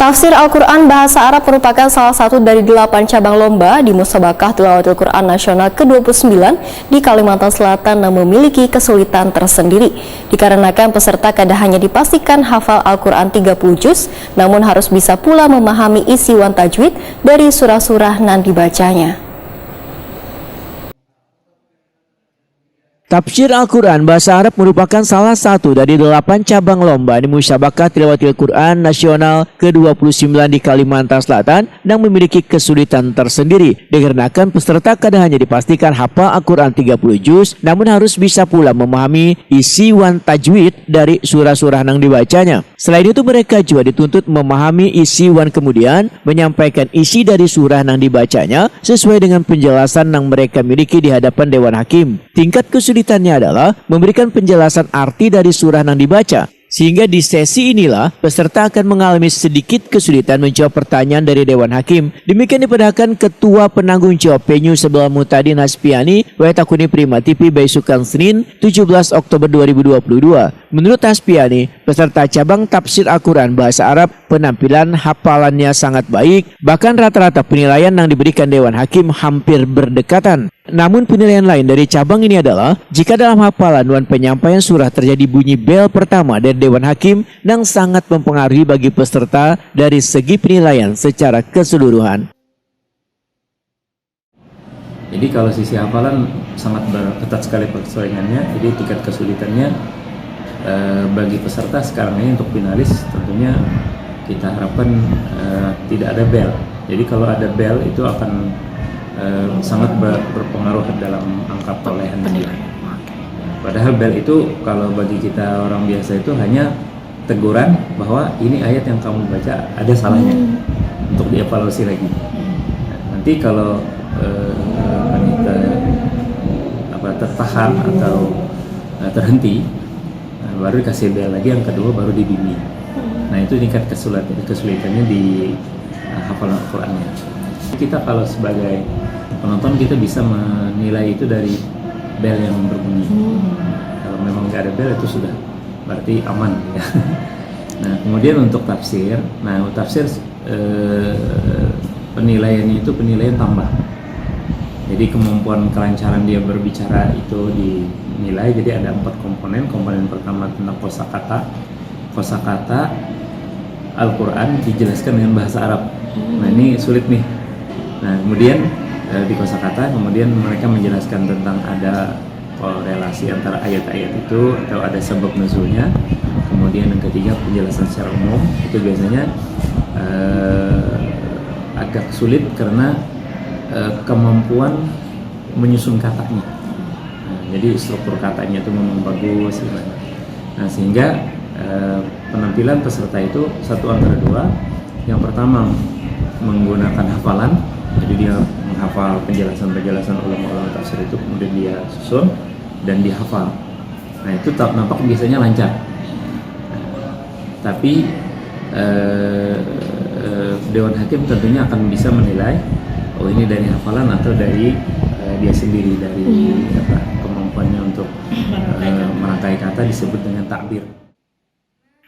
Tafsir Al-Quran Bahasa Arab merupakan salah satu dari 8 cabang lomba di Musabaqah Tilawatil Quran Nasional ke-29 di Kalimantan Selatan yang memiliki kesulitan tersendiri. Dikarenakan peserta kadang hanya dipastikan hafal Al-Quran 30 juz, namun harus bisa pula memahami isi wan tajwid dari surah-surah yang dibacanya. Tafsir Al-Quran Bahasa Arab merupakan salah satu dari 8 cabang lomba di Musabaqah Tilawatil Quran Nasional ke-29 di Kalimantan Selatan yang memiliki kesulitan tersendiri. Dikarenakan peserta kadang hanya dipastikan hafal Al-Quran 30 juz, namun harus bisa pula memahami isi wan tajwid dari surah-surah yang dibacanya. Selain itu mereka juga dituntut memahami isi wan kemudian menyampaikan isi dari surah yang dibacanya sesuai dengan penjelasan yang mereka miliki di hadapan Dewan Hakim. Tingkat kesulitannya adalah memberikan penjelasan arti dari surah yang dibaca. Sehingga di sesi inilah peserta akan mengalami sedikit kesulitan menjawab pertanyaan dari Dewan Hakim. Demikian diperhatikan Ketua Penanggung Jawab Penyu Sebelah Mutadin Haspiani Waitakuni Prima TV Baisukan Senin 17 Oktober 2022. Menurut Haspiani, peserta cabang tafsir Al-Quran Bahasa Arab penampilan hafalannya sangat baik, bahkan rata-rata penilaian yang diberikan Dewan Hakim hampir berdekatan. Namun penilaian lain dari cabang ini adalah jika dalam hafalan wan penyampaian surah terjadi bunyi bel pertama dari Dewan Hakim yang sangat mempengaruhi bagi peserta dari segi penilaian secara keseluruhan. Jadi kalau sisi hafalan sangat ketat sekali persaingannya, jadi tingkat kesulitannya bagi peserta sekarang ini untuk finalis tentunya kita harapkan tidak ada bel. Jadi kalau ada bel itu akan sangat berpengaruh dalam angka perolehan penilaian. Padahal bel itu kalau bagi kita orang biasa itu hanya teguran bahwa ini ayat yang kamu baca ada salahnya untuk dievaluasi lagi. Nanti kalau tertahan atau terhenti, baru dikasih bel lagi, yang kedua baru dibimbing. Nah itu tingkat kesulitannya di hafalan Al-Qurannya. Kita kalau sebagai penonton kita bisa menilai itu dari bel yang berbunyi. Kalau memang nggak ada bel itu sudah berarti aman ya. Nah kemudian untuk tafsir, penilaiannya itu penilaian tambah. Jadi kemampuan kelancaran dia berbicara itu dinilai. Jadi ada 4 komponen. Komponen pertama tentang kosakata. Kosakata Al-Quran dijelaskan dengan bahasa Arab. Nah ini sulit nih. Nah kemudian di kosakata kemudian mereka menjelaskan tentang ada korelasi antara ayat-ayat itu atau ada sebab nuzulnya. Kemudian yang ketiga penjelasan secara umum, itu biasanya agak sulit karena kemampuan menyusun katanya. Nah, jadi struktur katanya itu memang bagus. Nah sehingga penampilan peserta itu satu antara dua. Yang pertama menggunakan hafalan, jadi dia menghafal penjelasan ulama-ulama tafsir itu, kemudian dia susun dan dihafal. Nah itu nampak biasanya lancar. Tapi Dewan Hakim tentunya akan bisa menilai oh ini dari hafalan atau dari dia sendiri, dari kemampuannya untuk merangkai kata disebut dengan takbir.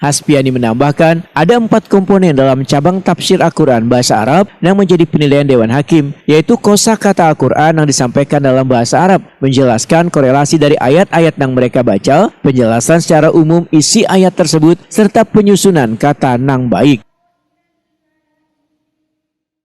Haspiani menambahkan, ada 4 komponen dalam cabang tafsir Al-Quran Bahasa Arab yang menjadi penilaian Dewan Hakim, yaitu kosakata Al-Quran yang disampaikan dalam bahasa Arab, menjelaskan korelasi dari ayat-ayat yang mereka baca, penjelasan secara umum isi ayat tersebut, serta penyusunan kata yang baik.